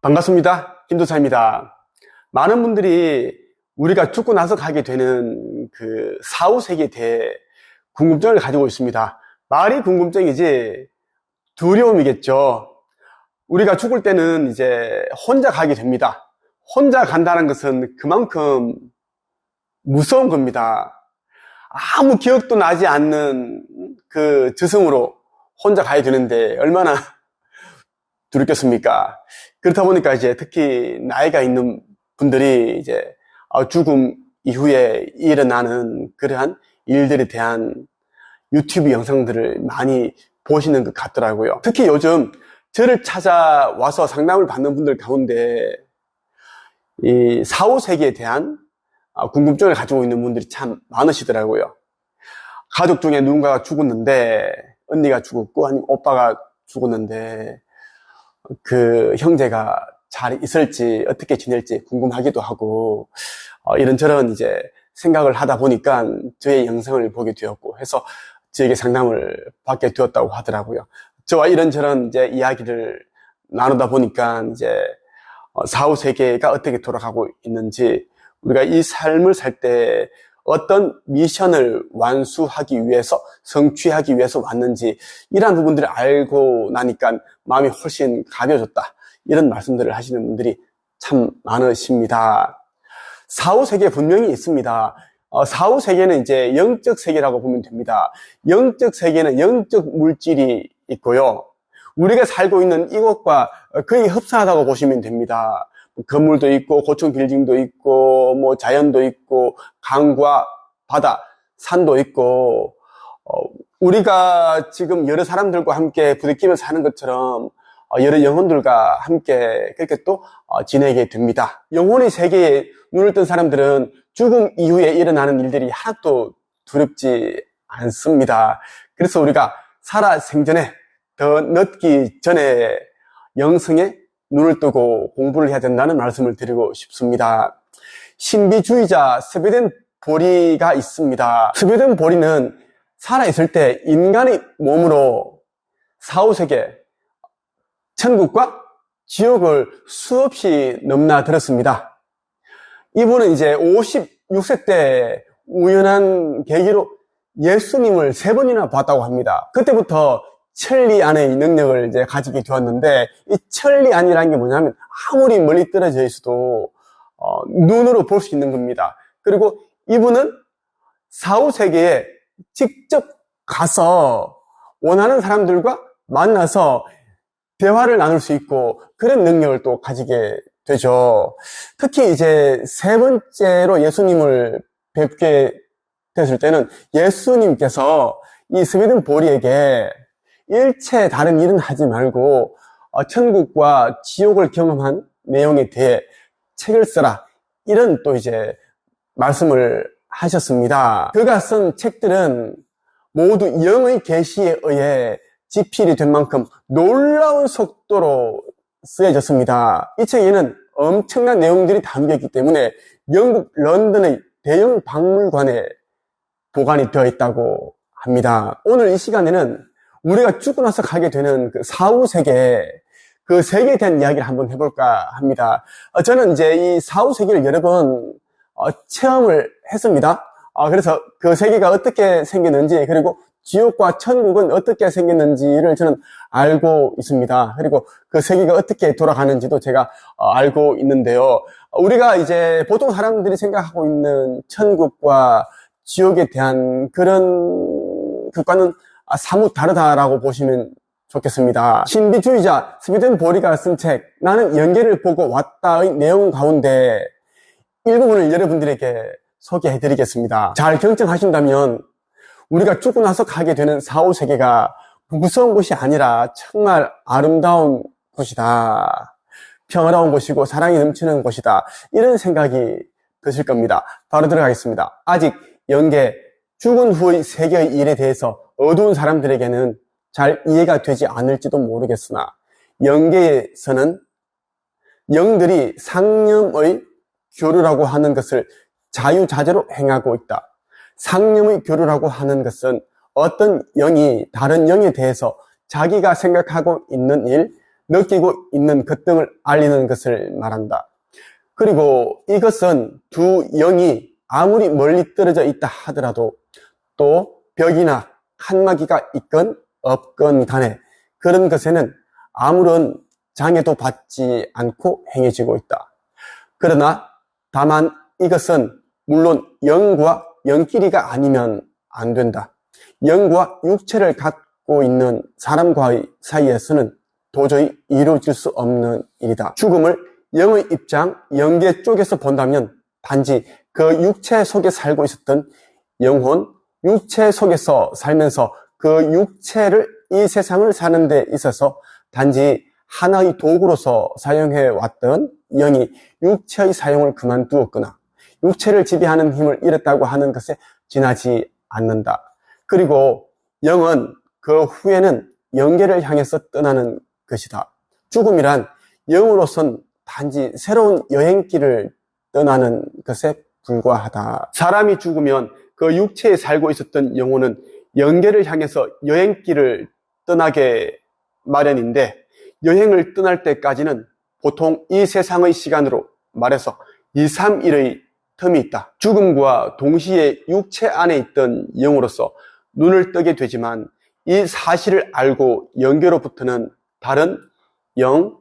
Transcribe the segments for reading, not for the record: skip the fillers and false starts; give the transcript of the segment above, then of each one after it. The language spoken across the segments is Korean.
반갑습니다. 김도사입니다. 많은 분들이 우리가 죽고 나서 가게 되는 그 사후세계에 대해 궁금증을 가지고 있습니다. 말이 궁금증이지 두려움이겠죠. 우리가 죽을 때는 이제 혼자 가게 됩니다. 혼자 간다는 것은 그만큼 무서운 겁니다. 아무 기억도 나지 않는 그 저승으로 혼자 가야 되는데 얼마나 두렵겠습니까? 그렇다 보니까 이제 특히 나이가 있는 분들이 이제 죽음 이후에 일어나는 그러한 일들에 대한 유튜브 영상들을 많이 보시는 것 같더라고요. 특히 요즘 저를 찾아와서 상담을 받는 분들 가운데 이 사후세계에 대한 궁금증을 가지고 있는 분들이 참 많으시더라고요. 가족 중에 누군가가 죽었는데, 언니가 죽었고 아니면 오빠가 죽었는데 그 형제가 잘 있을지 어떻게 지낼지 궁금하기도 하고 이런저런 이제 생각을 하다 보니까 저의 영상을 보게 되었고 해서 저에게 상담을 받게 되었다고 하더라고요. 저와 이런저런 이제 이야기를 나누다 보니까 이제 사후 세계가 어떻게 돌아가고 있는지, 우리가 이 삶을 살 때 어떤 미션을 완수하기 위해서, 성취하기 위해서 왔는지, 이러한 부분들을 알고 나니까 마음이 훨씬 가벼워졌다, 이런 말씀들을 하시는 분들이 참 많으십니다. 사후 세계 분명히 있습니다. 사후 세계는 이제 영적 세계라고 보면 됩니다. 영적 세계는 영적 물질이 있고요, 우리가 살고 있는 이곳과 거의 흡사하다고 보시면 됩니다. 건물도 있고 고층 빌딩도 있고 뭐 자연도 있고 강과 바다, 산도 있고 우리가 지금 여러 사람들과 함께 부대끼며 사는 것처럼 여러 영혼들과 함께 그렇게 또 지내게 됩니다. 영혼의 세계에 눈을 뜬 사람들은 죽음 이후에 일어나는 일들이 하나도 두렵지 않습니다. 그래서 우리가 살아 생전에, 더 늦기 전에 영성에 눈을 뜨고 공부를 해야 된다는 말씀을 드리고 싶습니다. 신비주의자 스웨덴 보리가 있습니다. 스웨덴 보리는 살아있을 때 인간의 몸으로 사후세계, 천국과 지옥을 수없이 넘나들었습니다. 이분은 이제 56세 때 우연한 계기로 예수님을 3번이나 봤다고 합니다. 그때부터 천리안의 능력을 이제 가지게 되었는데, 이 천리안이라는 게 뭐냐면 아무리 멀리 떨어져 있어도 눈으로 볼 수 있는 겁니다. 그리고 이분은 사후세계에 직접 가서 원하는 사람들과 만나서 대화를 나눌 수 있고 그런 능력을 또 가지게 되죠. 특히 이제 3번째로 예수님을 뵙게 됐을 때는 예수님께서 이 스웨덴 보리에게 일체 다른 일은 하지 말고 천국과 지옥을 경험한 내용에 대해 책을 써라, 이런 또 이제 말씀을 하셨습니다. 그가 쓴 책들은 모두 영의 계시에 의해 집필이 된 만큼 놀라운 속도로 쓰여졌습니다. 이 책에는 엄청난 내용들이 담겨있기 때문에 영국 런던의 대형 박물관에 보관이 되어 있다고 합니다. 오늘 이 시간에는 우리가 죽고 나서 가게 되는 그 사후세계, 그 세계에 대한 이야기를 한번 해볼까 합니다. 저는 이제 이 사후세계를 여러 번 체험을 했습니다. 그래서 그 세계가 어떻게 생겼는지, 그리고 지옥과 천국은 어떻게 생겼는지를 저는 알고 있습니다. 그리고 그 세계가 어떻게 돌아가는지도 제가 알고 있는데요. 우리가 이제 보통 사람들이 생각하고 있는 천국과 지옥에 대한 그런 것과는 사뭇 다르다라고 보시면 좋겠습니다. 신비주의자 스웨덴 보리가 쓴 책 나는 연계를 보고 왔다의 내용 가운데 일부분을 여러분들에게 소개해드리겠습니다. 잘 경청하신다면 우리가 죽고 나서 가게 되는 사후세계가 무서운 곳이 아니라 정말 아름다운 곳이다, 평화로운 곳이고 사랑이 넘치는 곳이다, 이런 생각이 드실 겁니다. 바로 들어가겠습니다. 아직 연계, 죽은 후의 세계의 일에 대해서 어두운 사람들에게는 잘 이해가 되지 않을지도 모르겠으나 영계에서는 영들이 상념의 교류라고 하는 것을 자유자재로 행하고 있다. 상념의 교류라고 하는 것은 어떤 영이 다른 영에 대해서 자기가 생각하고 있는 일, 느끼고 있는 것 등을 알리는 것을 말한다. 그리고 이것은 두 영이 아무리 멀리 떨어져 있다 하더라도 또 벽이나 칸막이가 있건 없건 간에 그런 것에는 아무런 장애도 받지 않고 행해지고 있다. 그러나 다만 이것은 물론 영과 영끼리가 아니면 안 된다. 영과 육체를 갖고 있는 사람과의 사이에서는 도저히 이루어질 수 없는 일이다. 죽음을 영의 입장, 영계 쪽에서 본다면 단지 그 육체 속에 살고 있었던 영혼, 육체 속에서 살면서 그 육체를 이 세상을 사는 데 있어서 단지 하나의 도구로서 사용해 왔던 영이 육체의 사용을 그만두었거나 육체를 지배하는 힘을 잃었다고 하는 것에 지나지 않는다. 그리고 영은 그 후에는 영계를 향해서 떠나는 것이다. 죽음이란 영으로선 단지 새로운 여행길을 떠나는 것에 불과하다. 사람이 죽으면 그 육체에 살고 있었던 영혼은 영계를 향해서 여행길을 떠나게 마련인데 여행을 떠날 때까지는 보통 이 세상의 시간으로 말해서 2, 3일의 텀이 있다. 죽음과 동시에 육체 안에 있던 영으로서 눈을 뜨게 되지만 이 사실을 알고 영계로부터는 다른 영,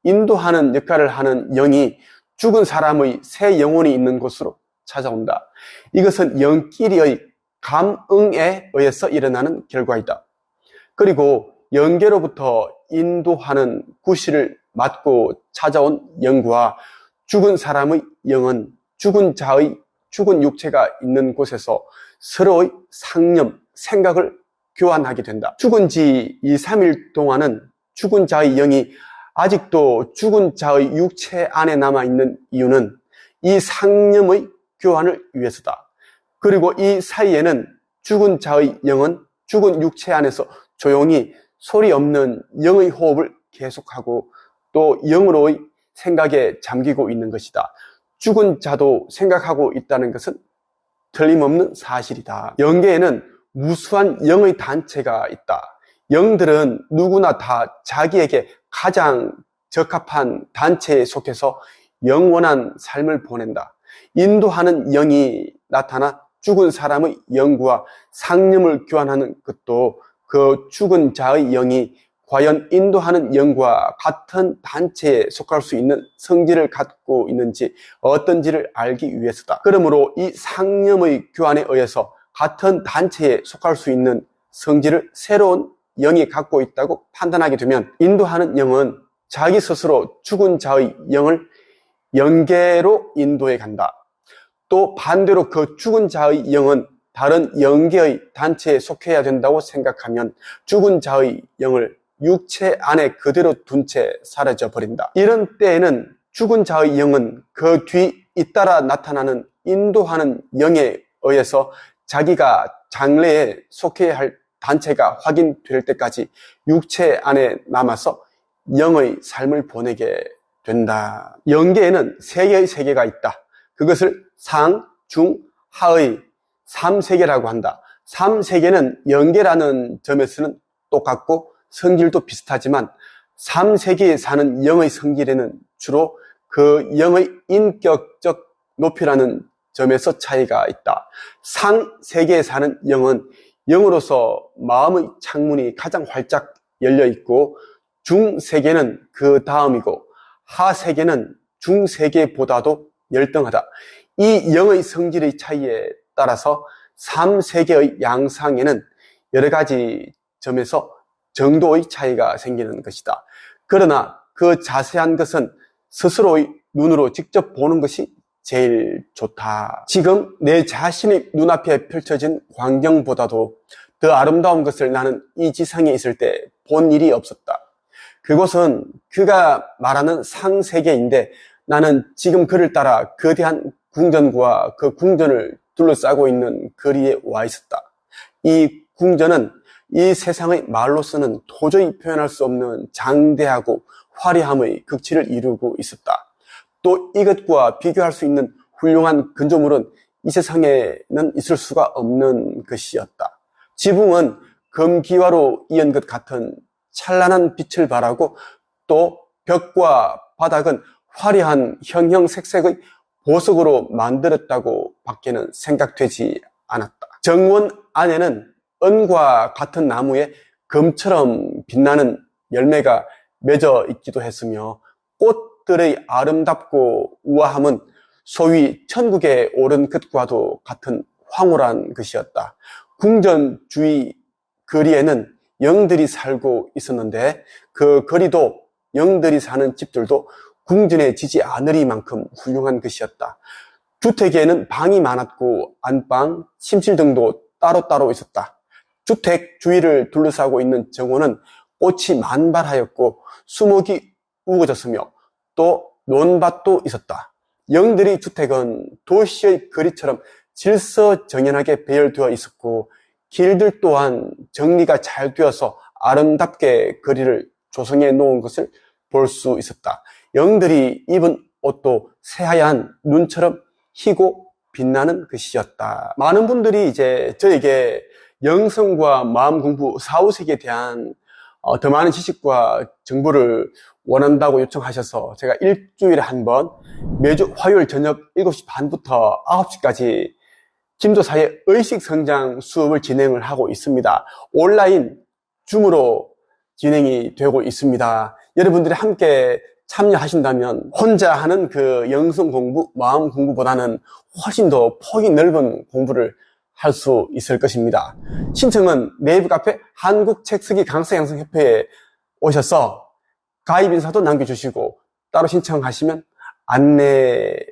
인도하는 역할을 하는 영이 죽은 사람의 새 영혼이 있는 곳으로 찾아온다. 이것은 영끼리의 감응에 의해서 일어나는 결과이다. 그리고 영계로부터 인도하는 구실을 맡고 찾아온 영과 죽은 사람의 영은 죽은 자의 죽은 육체가 있는 곳에서 서로의 상념, 생각을 교환하게 된다. 죽은 지 2, 3일 동안은 죽은 자의 영이 아직도 죽은 자의 육체 안에 남아있는 이유는 이 상념의 교환을 위해서다. 그리고 이 사이에는 죽은 자의 영은 죽은 육체 안에서 조용히 소리 없는 영의 호흡을 계속하고 또 영으로의 생각에 잠기고 있는 것이다. 죽은 자도 생각하고 있다는 것은 틀림없는 사실이다. 영계에는 무수한 영의 단체가 있다. 영들은 누구나 다 자기에게 가장 적합한 단체에 속해서 영원한 삶을 보낸다. 인도하는 영이 나타나 죽은 사람의 영과 상념을 교환하는 것도 그 죽은 자의 영이 과연 인도하는 영과 같은 단체에 속할 수 있는 성질을 갖고 있는지 어떤지를 알기 위해서다. 그러므로 이 상념의 교환에 의해서 같은 단체에 속할 수 있는 성질을 새로운 영이 갖고 있다고 판단하게 되면 인도하는 영은 자기 스스로 죽은 자의 영을 영계로 인도해 간다. 또 반대로 그 죽은 자의 영은 다른 영계의 단체에 속해야 된다고 생각하면 죽은 자의 영을 육체 안에 그대로 둔 채 사라져 버린다. 이런 때에는 죽은 자의 영은 그 뒤 잇따라 나타나는 인도하는 영에 의해서 자기가 장래에 속해야 할 단체가 확인될 때까지 육체 안에 남아서 영의 삶을 보내게 된다. 영계에는 세 개의 세계가 있다. 그것을 상, 중, 하의 3세계라고 한다. 3세계는 영계라는 점에서는 똑같고 성질도 비슷하지만 3세계에 사는 영의 성질에는 주로 그 영의 인격적 높이라는 점에서 차이가 있다. 상세계에 사는 영은 영으로서 마음의 창문이 가장 활짝 열려 있고 중세계는 그 다음이고 하세계는 중세계보다도 열등하다. 이 영의 성질의 차이에 따라서 3세계의 양상에는 여러 가지 점에서 정도의 차이가 생기는 것이다. 그러나 그 자세한 것은 스스로의 눈으로 직접 보는 것이 제일 좋다. 지금 내 자신의 눈앞에 펼쳐진 광경보다도 더 아름다운 것을 나는 이 지상에 있을 때 본 일이 없었다. 그곳은 그가 말하는 상세계인데 나는 지금 그를 따라 거대한 궁전과 그 궁전을 둘러싸고 있는 거리에 와 있었다. 이 궁전은 이 세상의 말로서는 도저히 표현할 수 없는 장대하고 화려함의 극치를 이루고 있었다. 또 이것과 비교할 수 있는 훌륭한 근조물은 이 세상에는 있을 수가 없는 것이었다. 지붕은 금기와로 이은 것 같은 찬란한 빛을 발하고 또 벽과 바닥은 화려한 형형색색의 보석으로 만들었다고 밖에는 생각되지 않았다. 정원 안에는 은과 같은 나무에 금처럼 빛나는 열매가 맺어 있기도 했으며 꽃들의 아름답고 우아함은 소위 천국에 오른 것과도 같은 황홀한 것이었다. 궁전 주위 거리에는 영들이 살고 있었는데 그 거리도 영들이 사는 집들도 궁전에 지지 않으리만큼 훌륭한 것이었다. 주택에는 방이 많았고 안방, 침실 등도 따로따로 있었다. 주택 주위를 둘러싸고 있는 정원은 꽃이 만발하였고 수목이 우거졌으며 또 논밭도 있었다. 영들이 주택은 도시의 거리처럼 질서정연하게 배열되어 있었고 길들 또한 정리가 잘 되어서 아름답게 거리를 조성해 놓은 것을 볼 수 있었다. 영들이 입은 옷도 새하얀 눈처럼 희고 빛나는 것이었다. 많은 분들이 이제 저에게 영성과 마음 공부, 사후세계에 대한 더 많은 지식과 정보를 원한다고 요청하셔서 제가 일주일에 한 번 매주 화요일 저녁 7시 반부터 9시까지 김도사의 의식성장 수업을 진행을 하고 있습니다. 온라인 줌으로 진행이 되고 있습니다. 여러분들이 함께 참여하신다면 혼자 하는 그 영성 공부, 마음 공부보다는 훨씬 더 폭이 넓은 공부를 할 수 있을 것입니다. 신청은 네이버 카페 한국책쓰기 강사양성협회에 오셔서 가입 인사도 남겨주시고 따로 신청하시면 안내를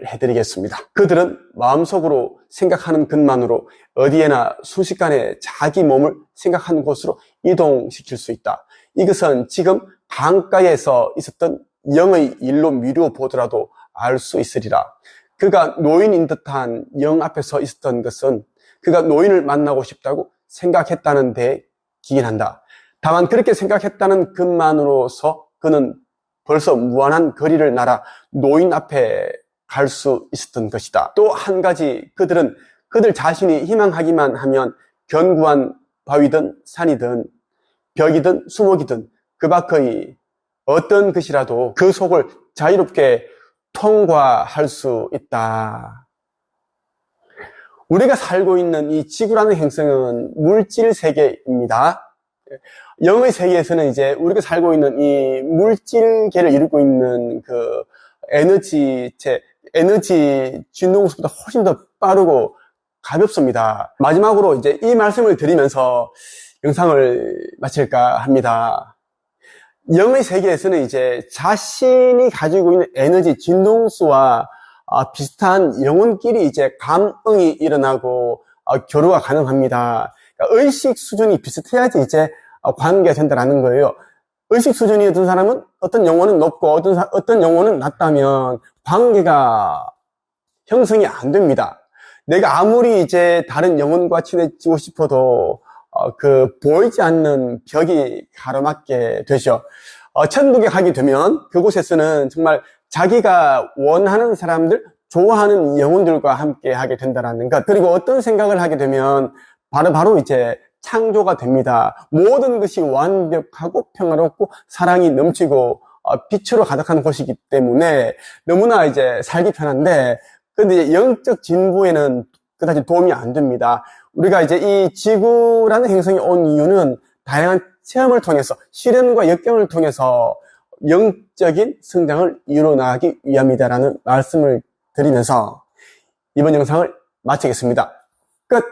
해드리겠습니다. 그들은 마음속으로 생각하는 것만으로 어디에나 순식간에 자기 몸을 생각하는 곳으로 이동시킬 수 있다. 이것은 지금 강가에서 있었던 영의 일로 미루어 보더라도 알 수 있으리라. 그가 노인인 듯한 영 앞에 서 있었던 것은 그가 노인을 만나고 싶다고 생각했다는 데 기인한다. 다만 그렇게 생각했다는 것만으로서 그는 벌써 무한한 거리를 날아 노인 앞에 갈 수 있었던 것이다. 또 한 가지, 그들은 그들 자신이 희망하기만 하면 견고한 바위든 산이든 벽이든 수목이든 그 밖의 어떤 것이라도 그 속을 자유롭게 통과할 수 있다. 우리가 살고 있는 이 지구라는 행성은 물질 세계입니다. 영의 세계에서는 이제 우리가 살고 있는 이 물질계를 이루고 있는 그 에너지 진동속보다 훨씬 더 빠르고 가볍습니다. 마지막으로 이제 이 말씀을 드리면서 영상을 마칠까 합니다. 영의 세계에서는 이제 자신이 가지고 있는 에너지 진동수와 비슷한 영혼끼리 이제 감응이 일어나고 교류가 가능합니다. 그러니까 의식 수준이 비슷해야지 이제 관계가 된다는 거예요. 의식 수준이 어떤 사람은 어떤 영혼은 높고 어떤 영혼은 낮다면 관계가 형성이 안 됩니다. 내가 아무리 이제 다른 영혼과 친해지고 싶어도 보이지 않는 벽이 가로막게 되죠. 천국에 가게 되면 그곳에서는 정말 자기가 원하는 사람들, 좋아하는 영혼들과 함께 하게 된다는 것. 그리고 어떤 생각을 하게 되면 바로 이제 창조가 됩니다. 모든 것이 완벽하고 평화롭고 사랑이 넘치고 빛으로 가득한 곳이기 때문에 너무나 이제 살기 편한데, 근데 이제 영적 진보에는 그다지 도움이 안 됩니다. 우리가 이제 이 지구라는 행성에 온 이유는 다양한 체험을 통해서, 시련과 역경을 통해서 영적인 성장을 이뤄나가기 위함이다라는 말씀을 드리면서 이번 영상을 마치겠습니다. 끝!